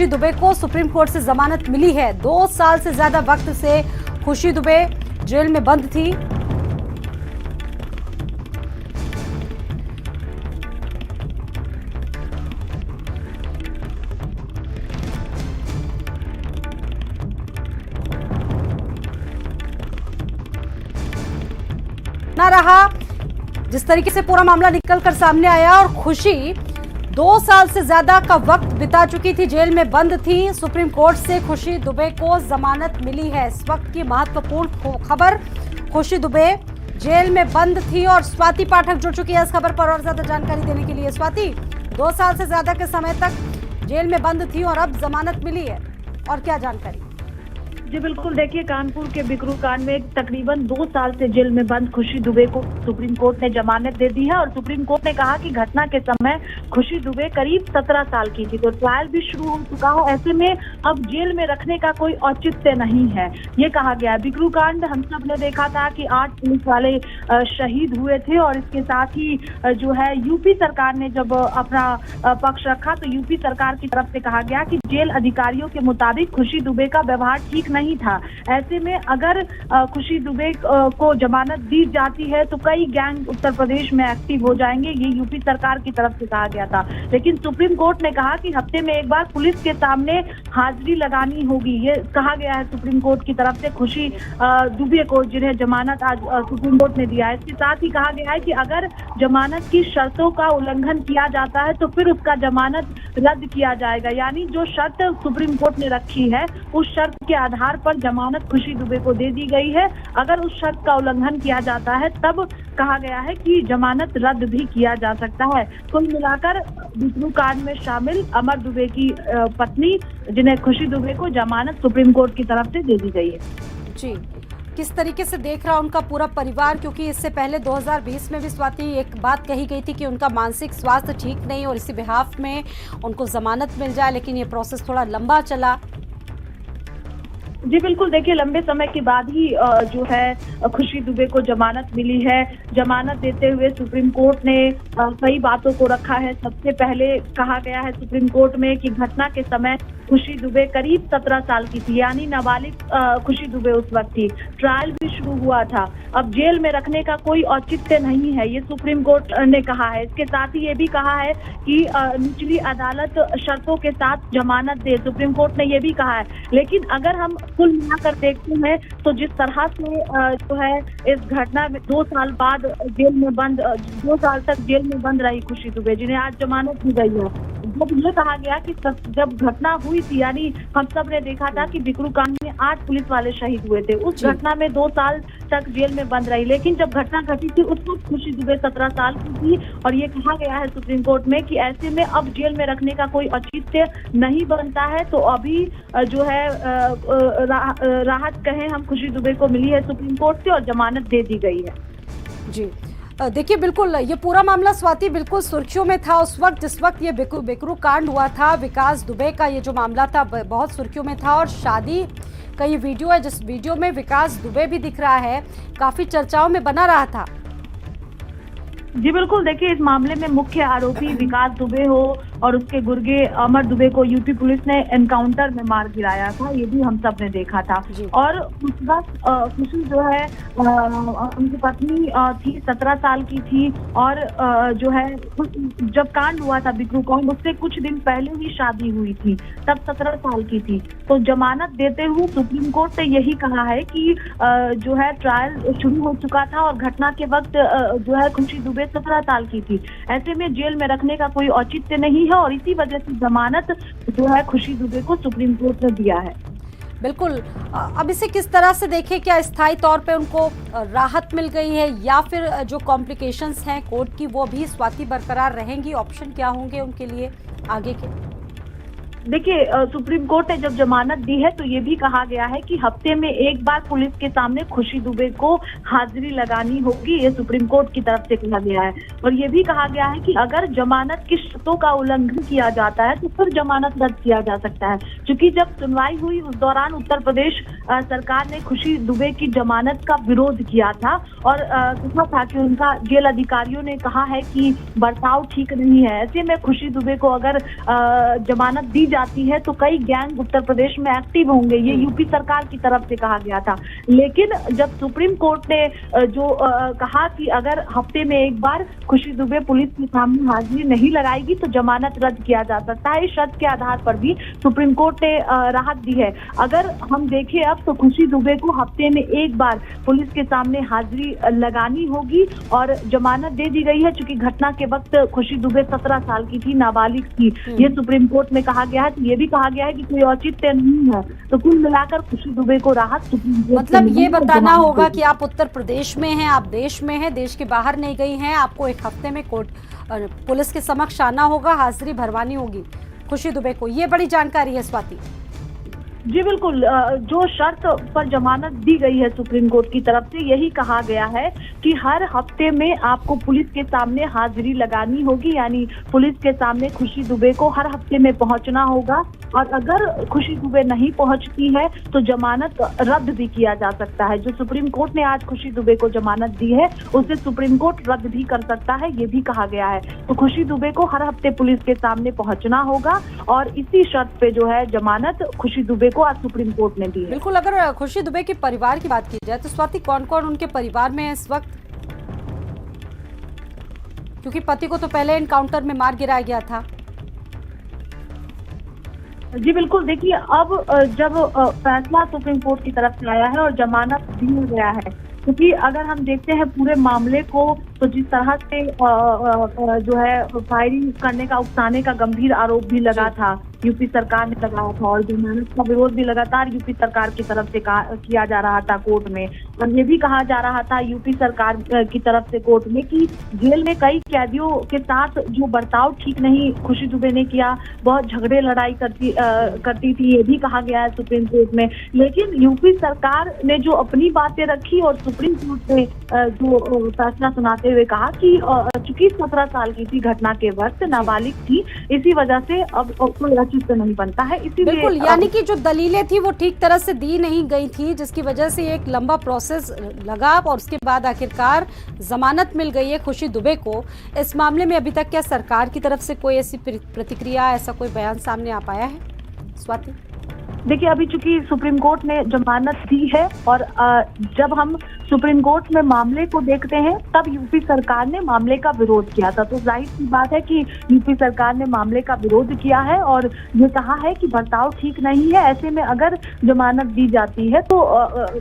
खुशी दुबे को supreme court से जमानत मिली है। 2 साल से ज्यादा वक्त से खुशी दुबे जेल में बंद थी। ना रहा जिस तरीके से पूरा मामला निकलकर सामने आया और खुशी 2 साल से ज्यादा का वक्त बिता चुकी थी, जेल में बंद थी। सुप्रीम कोर्ट से खुशी दुबे को जमानत मिली है। इस वक्त की महत्वपूर्ण खबर, खुशी दुबे जेल में बंद थी और स्वाति पाठक जुड़ चुकी है इस खबर पर और ज्यादा जानकारी देने के लिए। स्वाति, 2 साल से ज्यादा के समय तक जेल में बंद थी और अब जमानत मिली है, और क्या जानकारी? जी बिल्कुल, देखिए कानपुर के बिकरू कांड में तकरीबन 2 साल से जेल में बंद खुशी दुबे को सुप्रीम कोर्ट ने जमानत दे दी है और सुप्रीम कोर्ट ने कहा कि घटना के समय खुशी दुबे करीब 17 साल की थी, तो ट्रायल भी शुरू हो चुका है। ऐसे में अब जेल में रखने का कोई औचित्य नहीं है, ये कहा गया। बिकरू कांड हम सब ने देखा था कि 8 पुलिस वाले शहीद हुए थे और इसके साथ ही जो है यूपी सरकार ने जब अपना पक्ष रखा तो यूपी सरकार की तरफ से कहा गया कि जेल अधिकारियों के मुताबिक खुशी दुबे का व्यवहार ठीक नहीं था। ऐसे में अगर खुशी दुबे को जमानत दी जाती है तो कई गैंग उत्तर प्रदेश में एक्टिव हो जाएंगे, ये यूपी सरकार की तरफ से कहा गया था। लेकिन सुप्रीम कोर्ट ने कहा कि हफ्ते में एक बार पुलिस के सामने हाजिरी लगानी होगी, ये कहा गया है सुप्रीम कोर्ट की तरफ से खुशी दुबे को, जिन्हें जमानत आज सुप्रीम कोर्ट ने दिया है। इसके साथ ही कहा गया है कि अगर जमानत की शर्तों का उल्लंघन किया जाता है तो फिर उसका जमानत रद्द किया जाएगा। यानी जो शर्त सुप्रीम कोर्ट ने रखी है उस शर्त के आधार पर जमानत खुशी दुबे को दे दी गई है। अगर उस शर्त का उल्लंघन किया जाता है तब कहा गया है कि जमानत रद्द भी किया जा सकता है। कुल मिलाकर बिकरू कांड में शामिल अमर दुबे की पत्नी, जिन्हें खुशी दुबे को जमानत सुप्रीम कोर्ट की तरफ से दे दी गई है। जी, किस तरीके से देख रहा उनका पूरा परिवार, क्योंकि इससे पहले 2020 में भी स्वाति एक बात कही गई थी कि उनका मानसिक स्वास्थ्य ठीक नहीं और इसी बिहाफ में उनको जमानत मिल जाए, लेकिन ये प्रोसेस थोड़ा लंबा चला। जी बिल्कुल, देखिए लंबे समय के बाद ही जो है खुशी दुबे को जमानत मिली है। जमानत देते हुए सुप्रीम कोर्ट ने कई बातों को रखा है। सबसे पहले कहा गया है सुप्रीम कोर्ट में कि घटना के समय खुशी दुबे करीब 17 साल की थी, यानी नाबालिग खुशी दुबे उस वक्त थी। ट्रायल भी शुरू हुआ था। अब जेल में रखने का कोई औचित्य नहीं है, ये सुप्रीम कोर्ट ने कहा है। इसके साथ ही ये भी कहा है कि निचली अदालत शर्तों के साथ जमानत दे, सुप्रीम कोर्ट ने ये भी कहा है। लेकिन अगर हम कुल मिलाकर देखते हैं तो जिस तरह से जो है इस घटना में 2 साल बाद जेल में बंद, 2 साल तक जेल में बंद रही खुशी दुबे, जिन्हें आज जमानत दी गई है। जब ये कहा गया कि जब घटना हुई थी, यानी हम सब ने देखा था कि बिकरू कांड में 8 पुलिस वाले शहीद हुए थे, उस घटना में 2 साल तक जेल में बंद रही। लेकिन जब घटना घटी थी उस वक्त खुशी दुबे 17 साल की थी और ये कहा गया है सुप्रीम कोर्ट में कि ऐसे में अब जेल में रखने का कोई औचित्य नहीं बनता है। तो अभी जो है राहत कहें हम खुशी दुबे को मिली है सुप्रीम कोर्ट से और जमानत दे दी गई है। जी देखिए, बिल्कुल ये पूरा मामला स्वाति बिल्कुल सुर्खियों में था उस वक्त जिस वक्त ये बिकरू कांड हुआ था। विकास दुबे का ये जो मामला था बहुत सुर्खियों में था और शादी का ये वीडियो है जिस वीडियो में विकास दुबे भी दिख रहा है, काफी चर्चाओं में बना रहा था। जी बिल्कुल, देखिए इस मामले में मुख्य आरोपी विकास दुबे हो और उसके गुर्गे अमर दुबे को यूपी पुलिस ने एनकाउंटर में मार गिराया था, ये भी हम सब ने देखा था। और उस वक्त खुशी जो है उनकी पत्नी थी, 17 साल की थी और जो है जब कांड हुआ था बिकरू कांड, उससे कुछ दिन पहले ही शादी हुई थी, तब 17 साल की थी। तो जमानत देते हुए सुप्रीम कोर्ट ने यही कहा है कि जो है ट्रायल शुरू हो चुका था और घटना के वक्त जो है खुशी दुबे 17 साल की थी। ऐसे में जेल में रखने का कोई औचित्य नहीं है और इसी वजह से जमानत जो है खुशी दुबे को सुप्रीम कोर्ट ने दिया है। बिल्कुल, अब इसे किस तरह से देखें, क्या स्थायी तौर पे उनको राहत मिल गई है या फिर जो कॉम्प्लिकेशंस हैं कोर्ट की वो भी स्वाति बरकरार रहेंगी? ऑप्शन क्या होंगे उनके लिए आगे के? देखिए सुप्रीम कोर्ट ने जब जमानत दी है तो ये भी कहा गया है कि हफ्ते में एक बार पुलिस के सामने खुशी दुबे को हाजिरी लगानी होगी, ये सुप्रीम कोर्ट की तरफ से कहा गया है। और ये भी कहा गया है कि अगर जमानत की शर्तों का उल्लंघन किया जाता है तो फिर जमानत रद्द किया जा सकता है। क्योंकि जब सुनवाई हुई उस दौरान उत्तर प्रदेश सरकार ने खुशी दुबे की जमानत का विरोध किया था और कहा था कि उनका जेल अधिकारियों ने कहा है कि बर्ताव ठीक नहीं है। ऐसे में खुशी दुबे को अगर जमानत दी जाती है तो कई गैंग उत्तर प्रदेश में एक्टिव होंगे, ये यूपी सरकार की तरफ से कहा गया था। लेकिन जब सुप्रीम कोर्ट ने कहा कि अगर हफ्ते में एक बार खुशी दुबे पुलिस के सामने हाजिरी नहीं लगाएगी तो जमानत रद्द किया जा सकता है, इस शर्त के आधार पर भी सुप्रीम कोर्ट ने राहत दी है। अगर हम देखें अब तो खुशी दुबे को हफ्ते में एक बार पुलिस के सामने हाजिरी लगानी होगी और जमानत दे दी गई है। चूंकि घटना के वक्त खुशी दुबे 17 साल की थी, नाबालिग थी, ये सुप्रीम कोर्ट में कहा गया है। तो ये भी कहा गया है कि कोई औचित्य नहीं है। तो कुल मिलाकर खुशी दुबे को राहत सुप्रीम कोर्ट मतलब ये बताना होगा कि आप उत्तर प्रदेश में हैं, आप देश में हैं, देश के बाहर नहीं गई हैं, आपको एक हफ्ते में कोर्ट पुलिस के समक्ष आना होगा, हाजिरी भरवानी होगी खुशी दुबे को। ये बड़ी जानकारी है स्वाति। जी बिल्कुल, जो शर्त पर जमानत दी गई है सुप्रीम कोर्ट की तरफ से, यही कहा गया है कि हर हफ्ते में आपको पुलिस के सामने हाजिरी लगानी होगी, यानी पुलिस के सामने खुशी दुबे को हर हफ्ते में पहुंचना होगा। और अगर खुशी दुबे नहीं पहुंचती है तो जमानत रद्द भी किया जा सकता है। जो सुप्रीम कोर्ट ने आज खुशी दुबे को जमानत दी है उसे सुप्रीम कोर्ट रद्द भी कर सकता है, ये भी कहा गया है। तो खुशी दुबे को हर हफ्ते पुलिस के सामने पहुंचना होगा और इसी शर्त पे जो है जमानत खुशी दुबे को आज सुप्रीम कोर्ट ने दी है। बिल्कुल, अगर खुशी दुबे के परिवार की बात की जाए तो स्वाति कौन कौन उनके परिवार में है इस वक्त? क्योंकि पति को तो पहले एनकाउंटर में मार गिराया गया था। जी बिल्कुल, देखिए अब जब फैसला सुप्रीम कोर्ट की तरफ से आया है और जमानत दी गया है, क्योंकि अगर हम देखते हैं पूरे मामले को तो जिस तरह से जो है फायरिंग करने का, उकसाने का गंभीर आरोप भी लगा था, यूपी सरकार ने लगाया था और जमानत का विरोध भी लगातार यूपी सरकार की तरफ से किया जा रहा था कोर्ट में। और ये भी कहा जा रहा था यूपी सरकार की तरफ से कोर्ट में कि जेल में कई कैदियों के साथ जो बर्ताव ठीक नहीं खुशी दुबे ने किया, बहुत झगड़े लड़ाई करती थी, ये भी कहा गया है सुप्रीम कोर्ट में। लेकिन यूपी सरकार ने जो अपनी बातें रखी और सुप्रीम कोर्ट ने जो फैसला सुनाते हुए कहा कि चूंकि 17 साल की थी घटना के वक्त, नाबालिग थी, इसी वजह से अब कोई चीज तो नहीं बनता है। इसीलिए बिल्कुल, यानी कि जो दलीलें थी वो ठीक तरह से दी नहीं गई थी, जिसकी वजह से एक लंबा प्रोसेस लगा और उसके बाद आखिरकार जमानत मिल गई है खुशी दुबे को। इस मामले में अभी तक क्या सरकार की तरफ से कोई ऐसी प्रतिक्रिया, ऐसा कोई बयान सामने आ पाया है स्वाति? देखिए, अभी चूंकि सुप्रीम कोर्ट ने जमानत दी है और जब हम सुप्रीम कोर्ट में मामले को देखते हैं तब यूपी सरकार ने मामले का विरोध किया था। तो जाहिर सी बात है कि यूपी सरकार ने मामले का विरोध किया है और ये कहा है कि बर्ताव ठीक नहीं है। ऐसे में अगर जमानत दी जाती है तो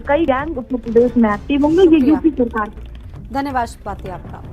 कई गैंग उत्तर प्रदेश में एक्टिव होंगे, ये यूपी सरकार। धन्यवाद स्वाति आपका।